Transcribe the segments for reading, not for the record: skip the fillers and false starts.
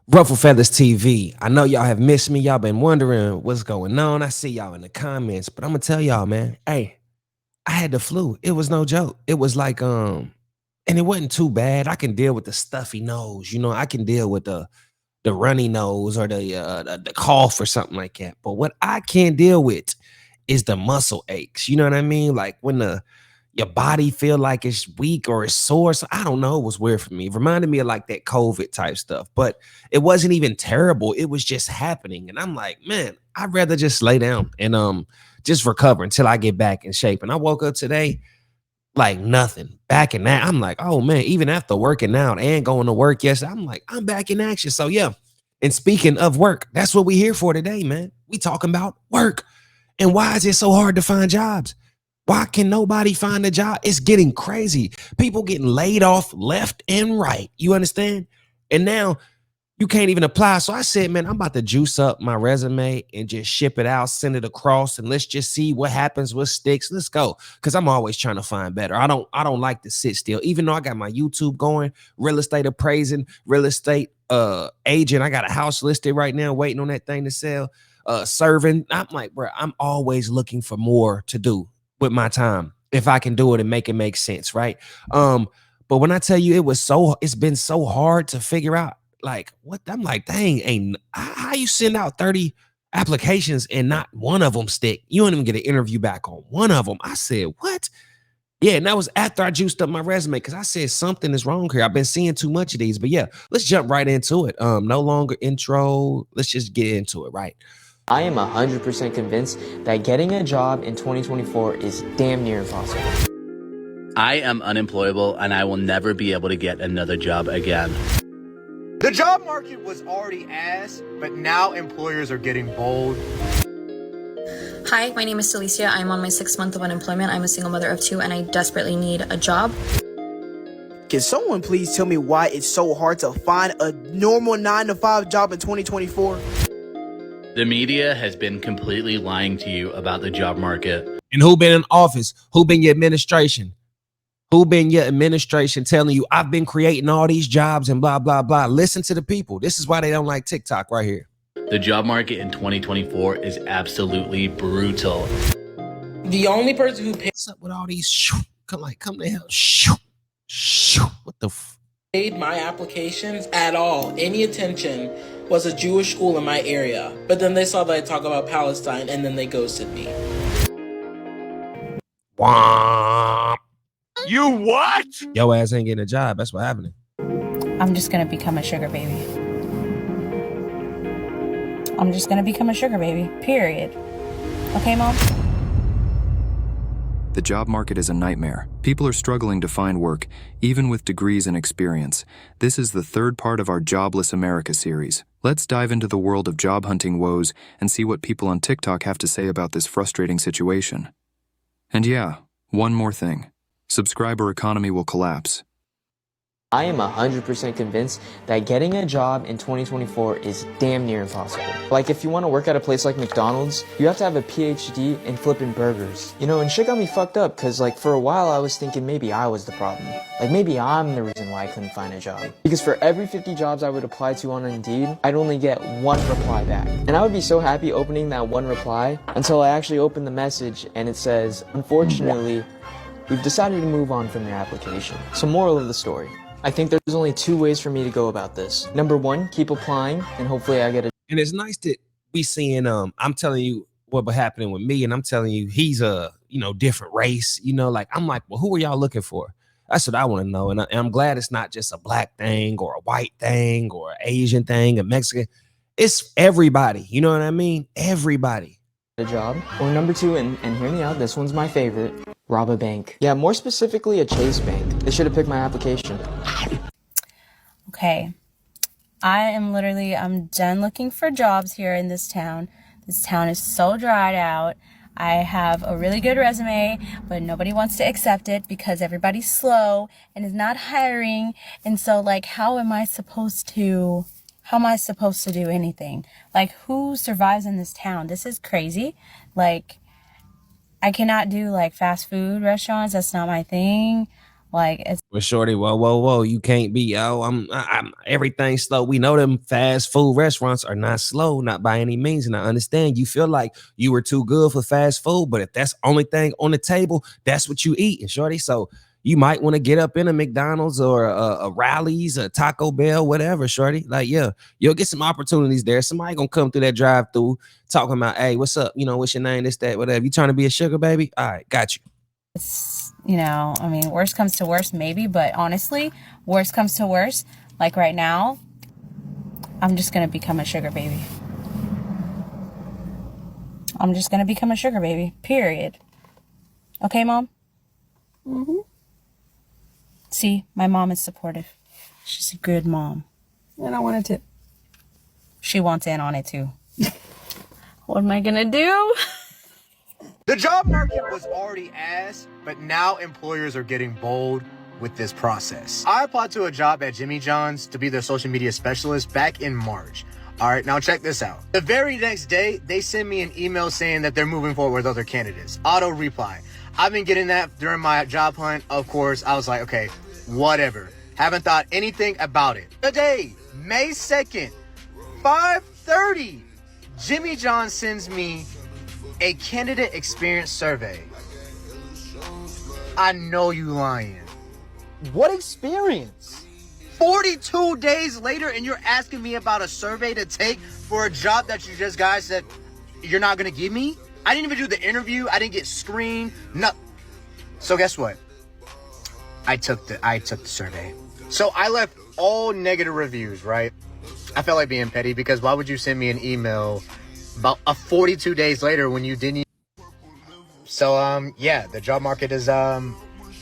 Ruffle Feathers TV. I know y'all have missed me. Y'all been wondering what's going on. I see y'all in the comments, but I'm gonna tell y'all, man. Hey, I had the flu. It was no joke. It was like and it wasn't too bad. I can deal with the stuffy nose. I can deal with the runny nose or the cough or something like that. But what I can't deal with is the muscle aches. You know what I mean? Like when the your body feel like it's weak or it's sore. So I don't know. It was weird for me. It reminded me of like that COVID type stuff, but it wasn't even terrible. It was just happening. And I'm like, man, I'd rather just lay down and just recover until I get back in shape. And I woke up today like nothing. Back in that. I'm like, oh man, even after working out and going to work yesterday, I'm like, I'm back in action. So yeah. And speaking of work, that's what we here for today, man. We talking about work. And why is it so hard to find jobs? Why can nobody find a job? It's getting crazy. People getting laid off left and right. You understand? And now you can't even apply. So I said, man, I'm about to juice up my resume and just ship it out, send it across, and let's just see what happens, what sticks. Let's go. Cause I'm always trying to find better. I don't like to sit still. Even though I got my YouTube going, real estate appraising, real estate agent. I got a house listed right now, waiting on that thing to sell. Serving. I'm like, bro, I'm always looking for more to do with my time if I can do it and make it make sense, right? But when I tell you it's been so hard to figure out like what I'm like, dang, ain't how you send out 30 applications and not one of them stick. You don't even get an interview back on one of them. I said, what? Yeah, and that was after I juiced up my resume because I said something is wrong here. I've been seeing too much of these, but yeah, let's jump right into it. No longer intro. Let's just get into it, right? I am 100% convinced that getting a job in 2024 is damn near impossible. I am unemployable and I will never be able to get another job again. The job market was already ass, but now employers are getting bold. Hi, my name is Celicia. I'm on my 6th month of unemployment. I'm a single mother of 2 and I desperately need a job. Can someone please tell me why it's so hard to find a normal 9-to-5 job in 2024? The media has been completely lying to you about the job market. And who been in office? Who been your administration? Who been your administration telling you I've been creating all these jobs and blah, blah, blah. Listen to the people. This is why they don't like TikTok right here. The job market in 2024 is absolutely brutal. The only person who What's up with all these come to hell. What the paid my applications at all, any attention, was a Jewish school in my area. But then they saw that I talk about Palestine and then they ghosted me. Womp. You what? Yo ass ain't getting a job. That's what happening. I'm just gonna become a sugar baby. I'm just gonna become a sugar baby, period. Okay, Mom? The job market is a nightmare. People are struggling to find work, even with degrees and experience. This is the third part of our Jobless America series. Let's dive into the world of job hunting woes and see what people on TikTok have to say about this frustrating situation. And yeah, one more thing. Subscriber economy will collapse. I am 100% convinced that getting a job in 2024 is damn near impossible. Like if you want to work at a place like McDonald's, you have to have a PhD in flipping burgers. And shit got me fucked up because like for a while I was thinking maybe I was the problem. Like maybe I'm the reason why I couldn't find a job. Because for every 50 jobs I would apply to on Indeed, I'd only get one reply back. And I would be so happy opening that one reply until I actually opened the message and it says, unfortunately, we've decided to move on from your application. So moral of the story. I think there's only 2 ways for me to go about this. Number 1, keep applying and hopefully I get a... And it's nice that we seeing I'm telling you what happening with me, and I'm telling you he's a different race. Like I'm like, well, who are y'all looking for? That's what I want to know. And I'm glad it's not just a black thing or a white thing or an Asian thing, a Mexican. It's everybody. You know what I mean? Everybody. A job. Or number 2, and hear me out, this one's my favorite. Rob a bank. Yeah, more specifically a Chase Bank. They should have picked my application. Okay. I'm done looking for jobs here in this town. This town is so dried out. I have a really good resume, but nobody wants to accept it because everybody's slow and is not hiring. And so like, how am I supposed to do anything? Like, who survives in this town? This is crazy. Like, I cannot do like fast food restaurants. That's not my thing. Like, it's Well, shorty, whoa. You can't be, I'm everything's slow. We know them fast food restaurants are not slow, not by any means. And I understand you feel like you were too good for fast food, but if that's the only thing on the table, that's what you eat, and shorty. So you might want to get up in a McDonald's or a Rally's, a Taco Bell, whatever, shorty. Like, yeah, you'll get some opportunities there. Somebody gonna come through that drive-through talking about, hey, what's up? You know, what's your name? This, that, whatever. You trying to be a sugar baby? All right, got you. you know, I mean, worst comes to worst, maybe, but honestly, worst comes to worst, like right now, I'm just gonna become a sugar baby. I'm just gonna become a sugar baby, period. Okay, Mom? Mm-hmm. See, my mom is supportive. She's a good mom. And I want a tip. She wants in on it too. What am I gonna do? The job market was already ass, but now employers are getting bold with this process. I applied to a job at Jimmy John's to be their social media specialist back in March. All right, now check this out. The very next day, they send me an email saying that they're moving forward with other candidates. Auto reply. I've been getting that during my job hunt. Of course, I was like, okay, whatever. Haven't thought anything about it. Today, May 2nd, 5:30, Jimmy John sends me a candidate experience survey. I know you lying. What experience? 42 days later, and you're asking me about a survey to take for a job that you just guys said you're not gonna give me? I didn't even do the interview. I didn't get screened. No. So guess what? I took the survey. So I left all negative reviews, right? I felt like being petty because why would you send me an email about 42 days later when you didn't? So yeah, the job market is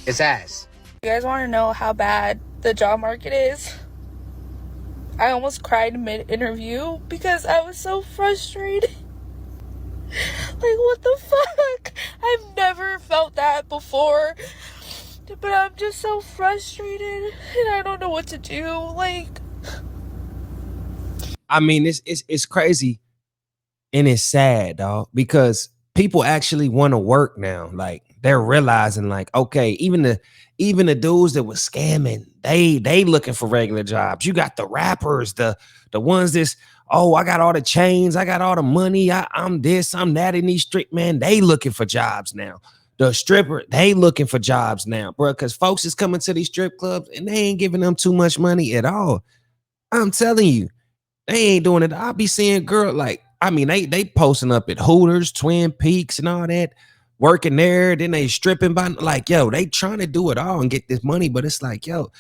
it's ass. You guys want to know how bad the job market is? I almost cried mid-interview because I was so frustrated. Like, what the fuck? I've never felt that before. But I'm just so frustrated and I don't know what to do. Like, I mean, it's crazy and it's sad, dog, because people actually want to work now. Like, they're realizing, like, okay, even the dudes that was scamming, they looking for regular jobs. You got the rappers, the ones that's, oh, I got all the chains, I got all the money, I'm this, I'm that in these street, man. They looking for jobs now. The stripper, they looking for jobs now, bro, because folks is coming to these strip clubs and they ain't giving them too much money at all. I'm telling you, they ain't doing it. I'll be seeing girl, like, I mean, they posting up at Hooters, Twin Peaks, and all that, working there. Then they stripping by, like, yo, they trying to do it all and get this money, but it's like, yo,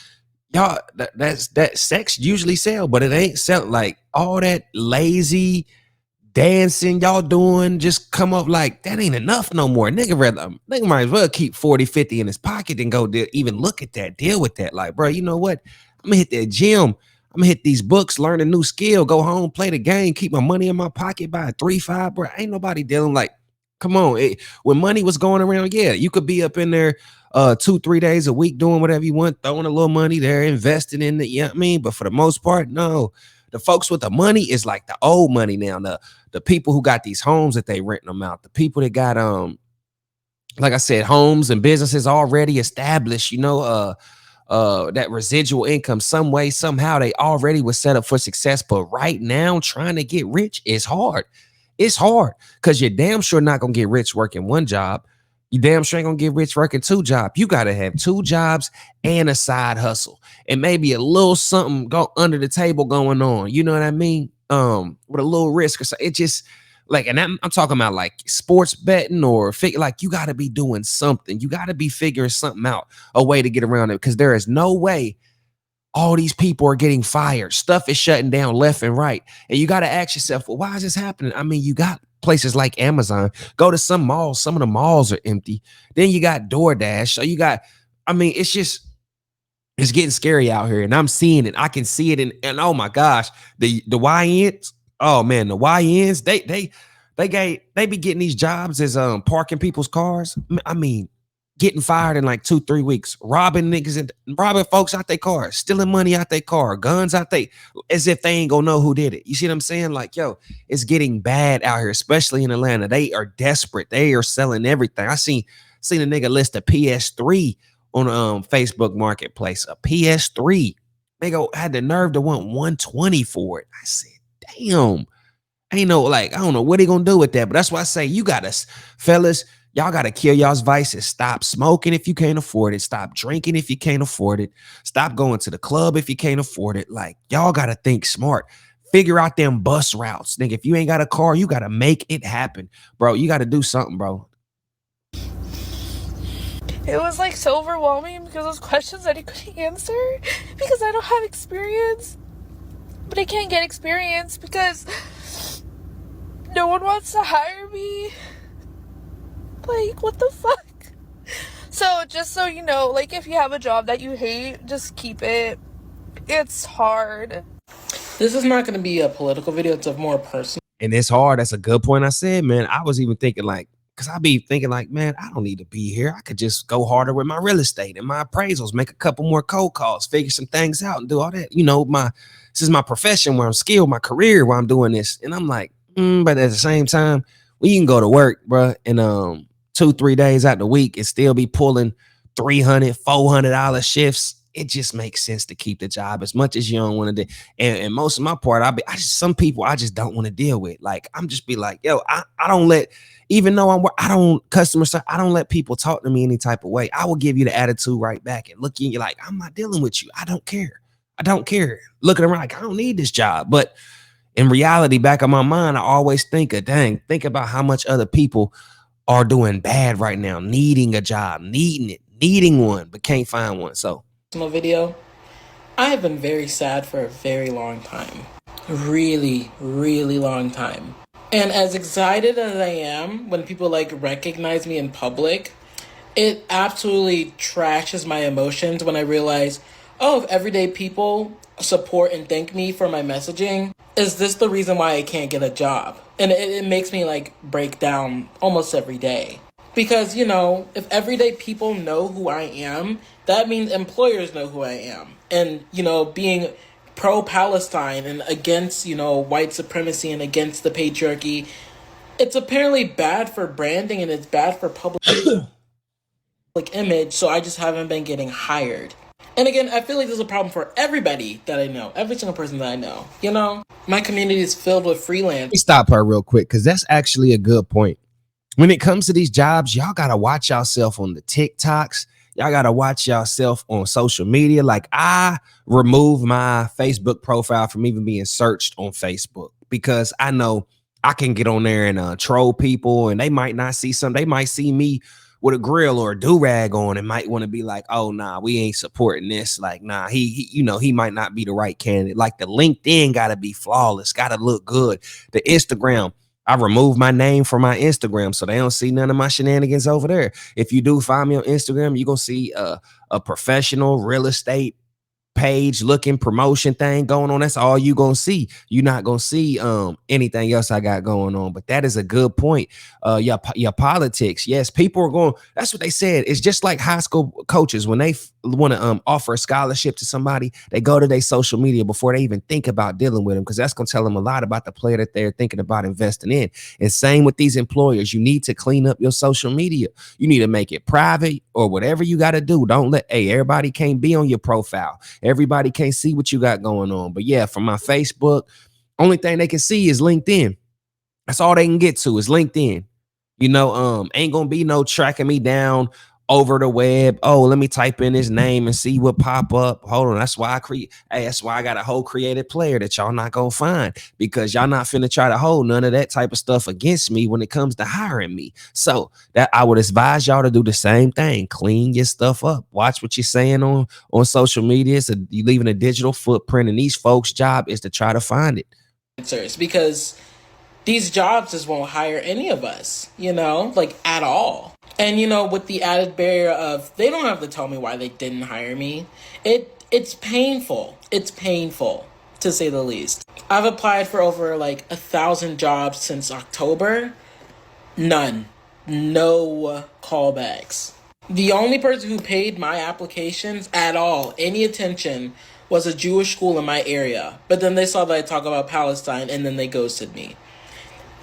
y'all, that sex usually sell, but it ain't sell. Like, all that lazy dancing y'all doing just come up, like, that ain't enough no more. Nigga might as well keep 40, 50 in his pocket and go even look at that, deal with that. Like, bro, you know what? I'm gonna hit that gym. I'm gonna hit these books, learn a new skill, go home, play the game, keep my money in my pocket, buy a 3-5, bro. Ain't nobody dealing, like, come on. When money was going around, yeah, you could be up in there 2-3 days a week doing whatever you want, throwing a little money there, investing in it, you know what I mean? But for the most part, no. The folks with the money is like the old money now. The people who got these homes that they renting them out, the people that got like I said, homes and businesses already established, you know, that residual income, some way, somehow they already was set up for success. But right now, trying to get rich is hard. It's hard because you're damn sure not gonna get rich working one job. You damn sure ain't gonna get rich working 2 jobs. You gotta have 2 jobs and a side hustle, and maybe a little something go under the table going on. You know what I mean? With a little risk or so. It just like, and I'm talking about like sports betting or like you gotta be doing something. You gotta be figuring something out, a way to get around it, because there is no way all these people are getting fired. Stuff is shutting down left and right. And you got to ask yourself, well, why is this happening? I mean, you got places like Amazon. Go to some malls. Some of the malls are empty. Then you got DoorDash. So you got, I mean, it's getting scary out here. And I'm seeing it. I can see it. And oh my gosh, the YNs, oh man, the YNs, they be getting these jobs as parking people's cars. I mean, getting fired in like 2-3 weeks, robbing niggas and robbing folks out their cars, stealing money out their car, guns out they, as if they ain't gonna know who did it. You see what I'm saying? Like, yo, it's getting bad out here, especially in Atlanta. They are desperate. They are selling everything. I seen a nigga list a PS3 on Facebook Marketplace, a PS3. They had the nerve to want 120 for it. I said, damn. Ain't no, like, I don't know what they gonna do with that. But that's why I say you gotta, fellas, y'all gotta kill y'all's vices. Stop smoking if you can't afford it. Stop drinking if you can't afford it. Stop going to the club if you can't afford it. Like, y'all gotta think smart. Figure out them bus routes. Think if you ain't got a car, you gotta make it happen. Bro, you gotta do something, bro. It was like so overwhelming because those questions that he couldn't answer because I don't have experience. But I can't get experience because no one wants to hire me. Like, what the fuck? So, just so you know, like, if you have a job that you hate, just keep it. It's hard. This is not going to be a political video. It's a more personal. And it's hard. That's a good point I said, man. I was even thinking like, because I be thinking like, man, I don't need to be here. I could just go harder with my real estate and my appraisals, make a couple more cold calls, figure some things out and do all that. You know, this is my profession where I'm skilled, my career where I'm doing this. And I'm like, but at the same time, we can go to work, bro, and 2-3 days out the week and still be pulling $300-$400 shifts. It just makes sense to keep the job as much as you don't want to do. And most of my part, some people I just don't want to deal with. Like, I'm just be like, yo, I don't let, even though I don't customer service, I don't let people talk to me any type of way. I will give you the attitude right back and look at you like, I'm not dealing with you. I don't care. I don't care. Looking around like, I don't need this job. But in reality, back in my mind, I always think think about how much other people are doing bad right now, needing a job, needing one, but can't find one. So video. I have been very sad for a very long time. Really, really long time. And as excited as I am when people like recognize me in public, it absolutely trashes my emotions when I realize, oh, if everyday people support and thank me for my messaging, is this the reason why I can't get a job? And it makes me like break down almost every day. Because, you know, if everyday people know who I am, that means employers know who I am. And, you know, being pro-Palestine and against, you know, white supremacy and against the patriarchy, it's apparently bad for branding and it's bad for public image. So I just haven't been getting hired. And again, I feel like there's a problem for everybody that I know, every single person that I know. You know, my community is filled with freelance. Let me stop her real quick because that's actually a good point. When it comes to these jobs, y'all got to watch yourself on the TikToks. Y'all got to watch yourself on social media. Like, I removed my Facebook profile from even being searched on Facebook because I know I can get on there and troll people and they might not see something. They might see me with a grill or a do-rag on and might want to be like, oh, nah, we ain't supporting this. Like, nah, he you know, he might not be the right candidate. Like, the LinkedIn got to be flawless, got to look good. The Instagram, I removed my name from my Instagram so they don't see none of my shenanigans over there. If you do find me on Instagram, you're going to see a professional real estate page looking promotion thing going on. That's all you gonna see. You're not gonna see anything else I got going on. But that is a good point. Your politics, yes, people are going, that's what they said. It's just like high school coaches when they want to offer a scholarship to somebody, they go to their social media before they even think about dealing with them, because that's gonna tell them a lot about the player that they're thinking about investing in. And same with these employers, you need to clean up your social media. You need to make it private or whatever you got to do. Don't let, everybody can't be on your profile. Everybody can't see what you got going on. But yeah, from my Facebook, only thing they can see is LinkedIn. That's all they can get to is LinkedIn. You know, ain't gonna be no tracking me down over the web. Oh, let me type in his name and see what pop up. Hold on. That's why that's why I got a whole creative player that y'all not gonna find, because y'all not finna try to hold none of that type of stuff against me when it comes to hiring me. So that I would advise y'all to do the same thing. Clean your stuff up. Watch what you're saying on social media. So you leaving a digital footprint, and these folks' job is to try to find it. Because these jobs just won't hire any of us, you know, like at all. And, you know, with the added barrier of they don't have to tell me why they didn't hire me. It's painful. It's painful, to say the least. I've applied for over like 1,000 jobs since October. None. No callbacks. The only person who paid my applications at all, any attention, was a Jewish school in my area. But then they saw that I talk about Palestine and then they ghosted me.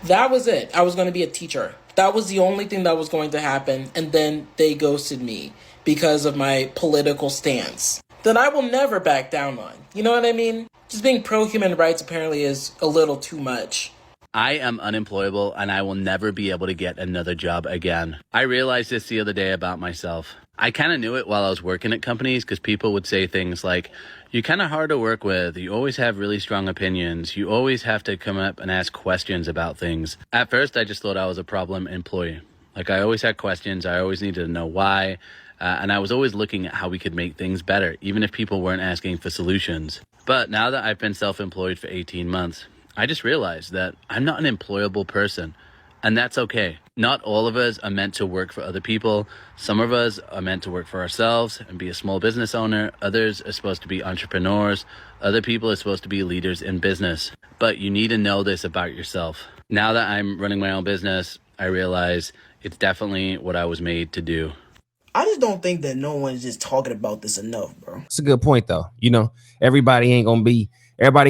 That was it. I was going to be a teacher. That was the only thing that was going to happen. And then they ghosted me because of my political stance that I will never back down on. You know what I mean? Just being pro-human rights apparently is a little too much. I am unemployable and I will never be able to get another job again. I realized this the other day about myself. I kind of knew it while I was working at companies because people would say things like, you're kind of hard to work with. You always have really strong opinions. You always have to come up and ask questions about things. At first, I just thought I was a problem employee. Like I always had questions. I always needed to know why. And I was always looking at how we could make things better, even if people weren't asking for solutions. But now that I've been self-employed for 18 months, I just realized that I'm not an employable person, and that's okay. Not all of us are meant to work for other people. Some of us are meant to work for ourselves and be a small business owner. Others are supposed to be entrepreneurs. Other people are supposed to be leaders in business. But you need to know this about yourself. Now that I'm running my own business, I realize it's definitely what I was made to do. I just don't think that no one's just talking about this enough, bro. It's a good point though. You know, everybody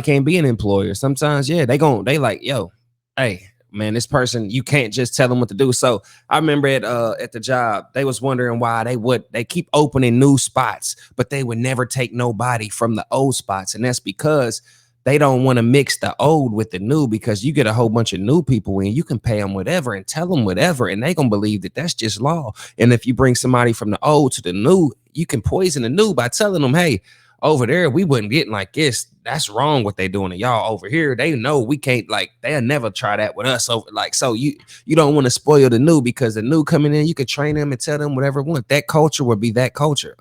can't be an employer. Sometimes, yeah, they like, yo, hey, man, this person, you can't just tell them what to do. So I remember at the job, they was wondering why they keep opening new spots, but they would never take nobody from the old spots. And that's because they don't want to mix the old with the new, because you get a whole bunch of new people in, you can pay them whatever and tell them whatever, and they gonna believe that that's just law. And if you bring somebody from the old to the new, you can poison the new by telling them, hey, over there we wouldn't get like this. That's wrong what they doing to y'all. Over here they know we can't, like, they'll never try that with us. Over, like, so you don't want to spoil the new, because the new coming in, you could train them and tell them whatever want. That culture would be that culture.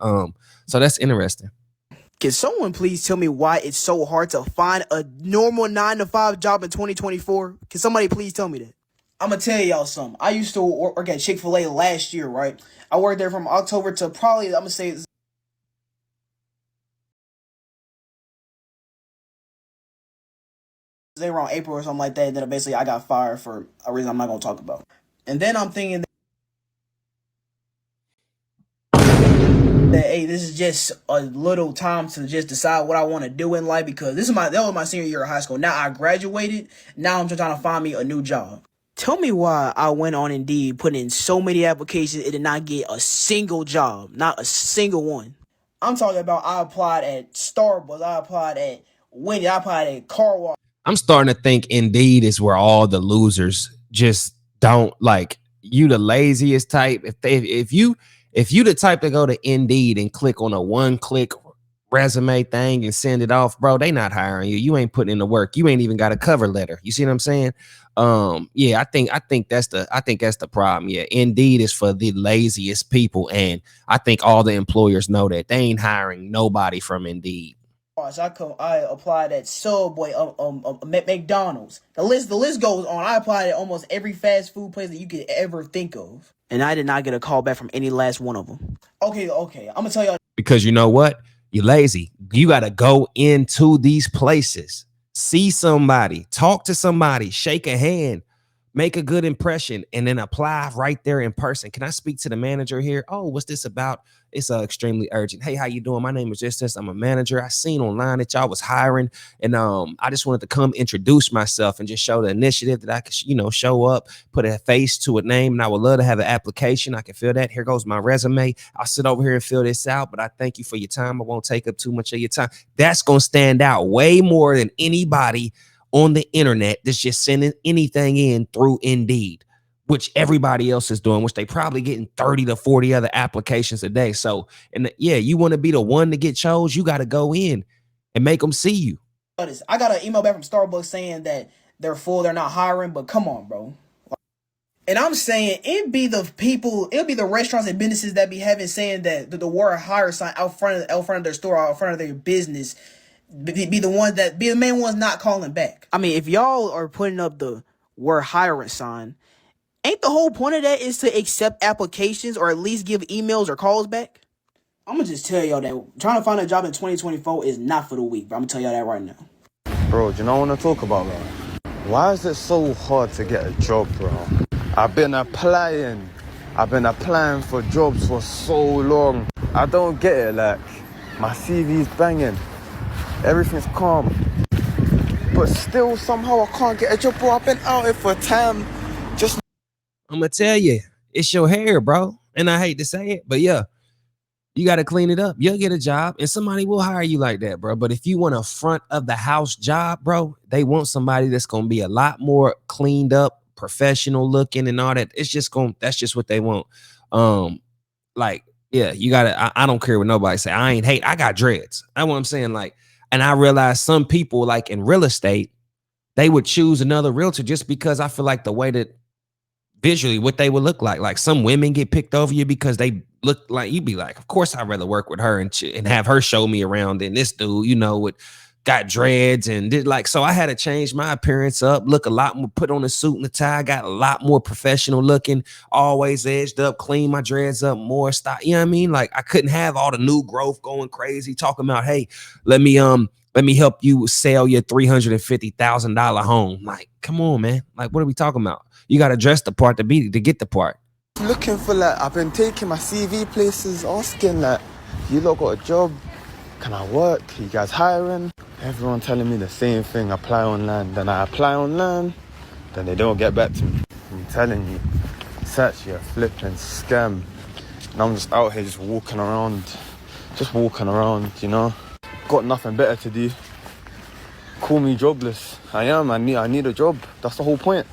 So that's interesting. Can someone please tell me why it's so hard to find a normal 9-to-5 job in 2024? Can somebody please tell me that? I'm going to tell y'all something. I used to work at Chick-fil-A last year, right? I worked there from October to probably, I'm going to say, around April or something like that. And then basically I got fired for a reason I'm not going to talk about. And then I'm thinking that, hey, this is just a little time to just decide what I want to do in life, because that was my senior year of high school. Now I graduated. Now I'm just trying to find me a new job. Tell me why I went on Indeed, put in so many applications, and did not get a single job. Not a single one. I'm talking about I applied at Starbucks. I applied at Wendy's. I applied at Car Wash. I'm starting to think Indeed is where all the losers just don't, like, you the laziest type. If you the type to go to Indeed and click on a one-click resume thing and send it off, bro, they not hiring you. You ain't putting in the work. You ain't even got a cover letter. You see what I'm saying? Yeah, I think that's the problem. Yeah, Indeed is for the laziest people, and I think all the employers know that. They ain't hiring nobody from Indeed. I applied at Subway, McDonald's. The list goes on. I applied at almost every fast food place that you could ever think of, and I did not get a call back from any last one of them. Okay, I'm gonna tell y'all, because you know what? You're lazy. You gotta go into these places, see somebody, talk to somebody, shake a hand, make a good impression, and then apply right there in person. Can I speak to the manager here? Oh, what's this about? It's extremely urgent. Hey, how you doing? My name is this. I'm a manager. I seen online that y'all was hiring, and I just wanted to come introduce myself and just show the initiative that I could, show up, put a face to a name, and I would love to have an application. I can fill that. Here goes my resume. I'll sit over here and fill this out, but I thank you for your time. I won't take up too much of your time. That's gonna stand out way more than anybody on the internet that's just sending anything in through Indeed, which everybody else is doing, which they probably getting 30 to 40 other applications a day. So, you want to be the one to get chose, you got to go in and make them see you. I got an email back from Starbucks saying that they're full, they're not hiring, but come on, bro. And I'm saying it'd be the restaurants and businesses that be saying that the word hire sign out front of their store, out front of their business, be the main ones not calling back. I mean, if y'all are putting up the word hiring sign, ain't the whole point of that is to accept applications or at least give emails or calls back? I'm gonna just tell y'all that trying to find a job in 2024 is not for the weak, but I'm gonna tell y'all that right now. Bro, do you know what I want to talk about, bro? Why is it so hard to get a job, bro? I've been applying for jobs for so long. I don't get it. Like, my CV's banging, everything's calm, but still somehow I can't get a job, bro. I've been out here for time. I'm gonna tell you, it's your hair, bro. And I hate to say it, but yeah, You got to clean it up. You'll get a job and somebody will hire you like that, bro. But if you want a front of the house job, bro, they want somebody that's going to be a lot more cleaned up, professional looking and all that. That's just what they want. Like, yeah, you got to, I don't care what nobody say. I ain't hate. I got dreads. That's what I'm saying. Like, and I realized some people like in real estate, they would choose another realtor just because I feel like the way that visually what they would look like some women get picked over you because they look like, you'd be like, of course I'd rather work with her and have her show me around than this dude, you know, with got dreads and did like, so I had to change my appearance up, look a lot more, put on a suit and a tie, got a lot more professional looking, always edged up, clean my dreads up more, style, you know what I mean? Like I couldn't have all the new growth going crazy, talking about, hey, let me help you sell your $350,000 home. Like, come on, man. Like, what are we talking about? You got to dress the part to get the part. Looking for like, I've been taking my CV places, asking like, you lot got a job? Can I work? You guys hiring? Everyone telling me the same thing, apply online. Then I apply online, then they don't get back to me. I'm telling you, it's actually a flipping scam. And I'm just out here just walking around, you know. Got nothing better to do. Call me jobless. I need a job. That's the whole point.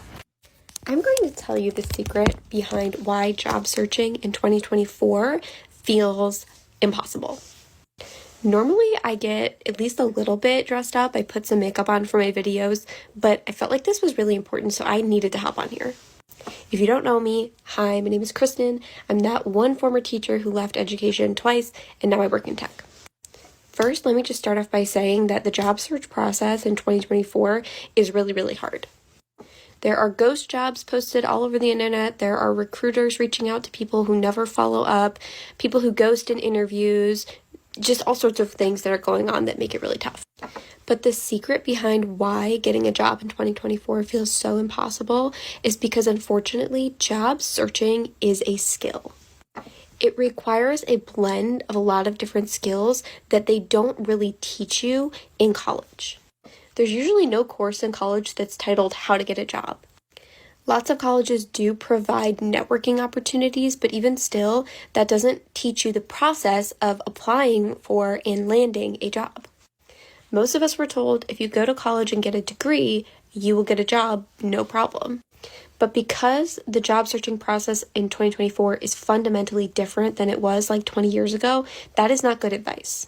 I'm going to tell you the secret behind why job searching in 2024 feels impossible. Normally, I get at least a little bit dressed up. I put some makeup on for my videos, but I felt like this was really important, so I needed to hop on here. If you don't know me, hi, my name is Kristen. I'm that one former teacher who left education twice, and now I work in tech. First, let me just start off by saying that the job search process in 2024 is really, really hard. There are ghost jobs posted all over the internet. There are recruiters reaching out to people who never follow up, people who ghost in interviews, just all sorts of things that are going on that make it really tough. But the secret behind why getting a job in 2024 feels so impossible is because, unfortunately, job searching is a skill. It requires a blend of a lot of different skills that they don't really teach you in college. There's usually no course in college that's titled How to Get a Job. Lots of colleges do provide networking opportunities, but even still, that doesn't teach you the process of applying for and landing a job. Most of us were told if you go to college and get a degree, you will get a job, no problem. But because the job searching process in 2024 is fundamentally different than it was like 20 years ago, that is not good advice.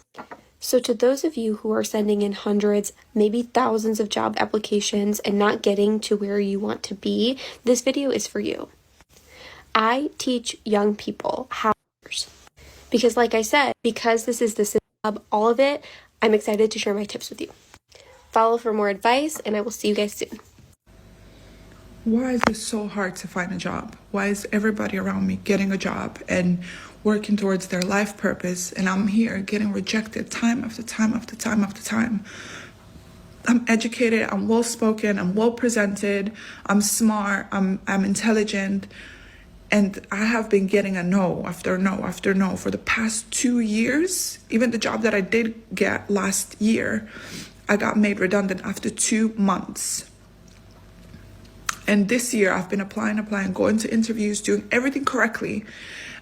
So to those of you who are sending in hundreds, maybe thousands of job applications and not getting to where you want to be, this video is for you. I teach young people how to, because like I said, because this is the job, all of it, I'm excited to share my tips with you. Follow for more advice, and I will see you guys soon. Why is it so hard to find a job? Why is everybody around me getting a job and working towards their life purpose, and I'm here getting rejected time after time after time after time? I'm educated, I'm well-spoken, I'm well-presented, I'm smart, I'm intelligent, and I have been getting a no after no after no for the past 2 years. Even the job that I did get last year, I got made redundant after 2 months. And this year I've been applying, going to interviews, doing everything correctly,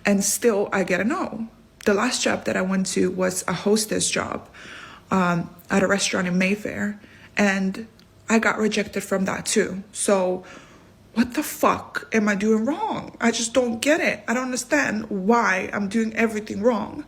and still I get a no. The last job that I went to was a hostess job at a restaurant in Mayfair, and I got rejected from that too. So what the fuck am I doing wrong? I just don't get it. I don't understand why I'm doing everything wrong.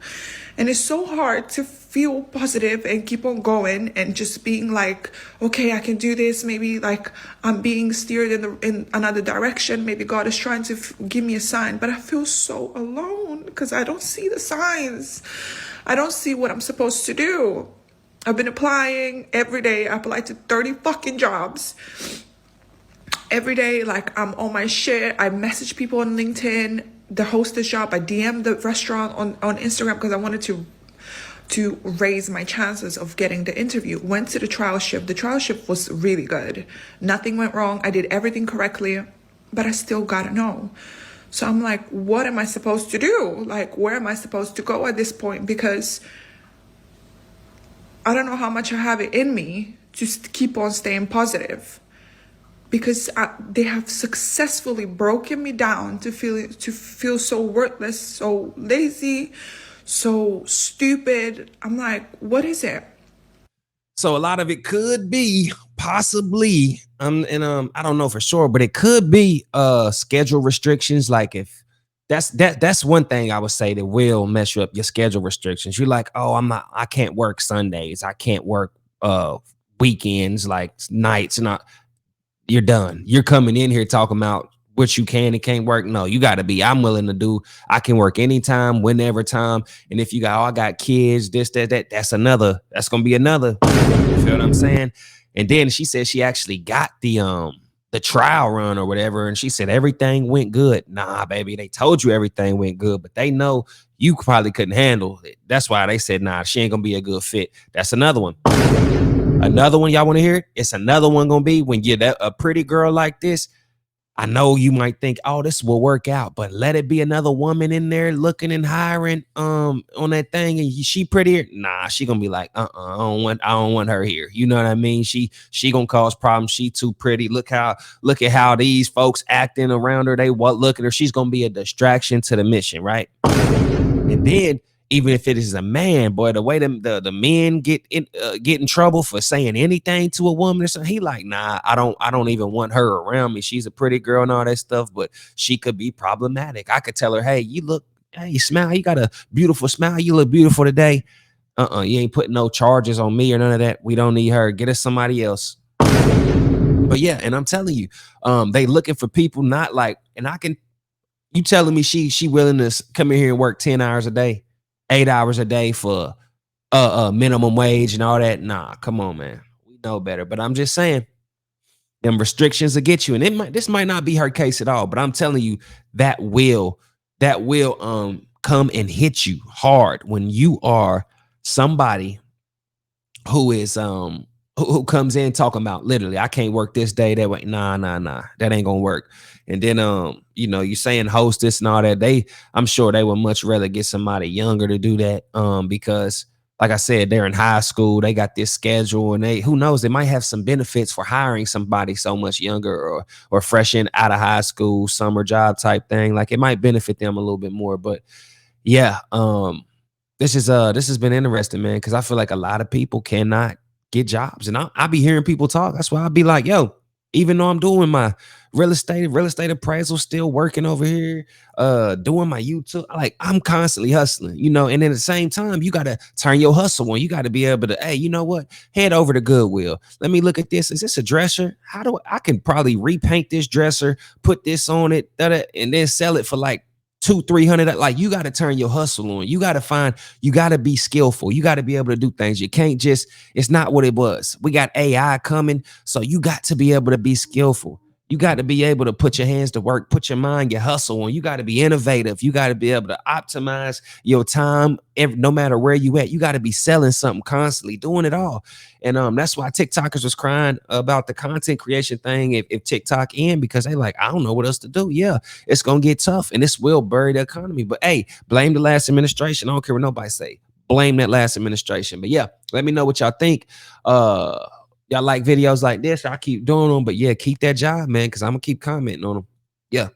And it's so hard to feel positive and keep on going and just being like, okay, I can do this. Maybe like I'm being steered in another direction. Maybe God is trying to give me a sign, but I feel so alone because I don't see the signs. I don't see what I'm supposed to do. I've been applying every day. I applied to 30 fucking jobs. Every day, like I'm on my shit. I message people on LinkedIn, the hostess job. I DM the restaurant on Instagram because I wanted to raise my chances of getting the interview. Went to the trial shift. The trial shift was really good. Nothing went wrong. I did everything correctly, but I still got a no. So I'm like, what am I supposed to do? Like, where am I supposed to go at this point? Because I don't know how much I have it in me to keep on staying positive. Because they have successfully broken me down to feel so worthless, so lazy, so stupid. I'm like, what is it? So a lot of it could be possibly, I don't know for sure, but it could be schedule restrictions. Like if that's one thing I would say that will mess you up, your schedule restrictions. You're like, oh, I can't work Sundays, I can't work weekends, like nights, and you're done. You're coming in here talking about what you can and can't work. No, you got to be. I'm willing to do. I can work anytime, whenever time. And if you got, oh, I got kids, this, that, that's another. That's gonna be another. You feel what I'm saying? And then she said she actually got the trial run or whatever, and she said everything went good. Nah, baby, they told you everything went good, but they know you probably couldn't handle it. That's why they said, nah, she ain't gonna be a good fit. That's another one. Another one, y'all want to hear it? It's another one gonna be when you're a pretty girl like this. I know you might think, oh, this will work out, but let it be another woman in there looking and hiring on that thing, and she prettier. Nah, she gonna be like, I don't want her here. You know what I mean? She gonna cause problems. She too pretty. Look at how these folks acting around her. They look at her. She's gonna be a distraction to the mission, right? And then, even if it is a man, boy, the way the men get in trouble for saying anything to a woman or something, he like, nah, I don't even want her around me. She's a pretty girl and all that stuff, but she could be problematic. I could tell her, hey, you smile, you got a beautiful smile, you look beautiful today. You ain't putting no charges on me or none of that. We don't need her. Get us somebody else. But yeah, and I'm telling you, they looking for people not like, and you telling me she willing to come in here and work 10 hours a day, 8 hours a day for minimum wage and all that? Nah, come on, man. We know better. But I'm just saying, them restrictions will get you. And this might not be her case at all, but I'm telling you, that will come and hit you hard when you are somebody who is who comes in talking about literally, I can't work this day, that way. Nah, that ain't gonna work. And then you saying hostess and all that, I'm sure they would much rather get somebody younger to do that, because like I said, they're in high school, they got this schedule, and who knows, they might have some benefits for hiring somebody so much younger or fresh out of high school, summer job type thing. Like it might benefit them a little bit more. But yeah, this has been interesting, man, because I feel like a lot of people cannot get jobs, and I be hearing people talk. That's why I be like, yo, even though I'm doing my real estate appraisal, still working over here, doing my YouTube, like I'm constantly hustling, and at the same time, you got to turn your hustle on. You got to be able to, hey, you know what? Head over to Goodwill. Let me look at this. Is this a dresser? I can probably repaint this dresser, put this on it, and then sell it for like $200-300. Like, you got to turn your hustle on. You got to be skillful. You got to be able to do things. You can't it's not what it was. We got AI coming. So you got to be able to be skillful. You got to be able to put your hands to work, put your mind, your hustle on. You got to be innovative. You got to be able to optimize your time no matter where you at. You got to be selling something constantly, doing it all. And that's why TikTokers was crying about the content creation thing if TikTok in, because they like, I don't know what else to do. Yeah, it's going to get tough, and this will bury the economy. But hey, blame the last administration. I don't care what nobody say. Blame that last administration. But yeah, let me know what y'all think. Y'all like videos like this? I keep doing them, but yeah, keep that job, man, because I'm gonna keep commenting on them. Yeah.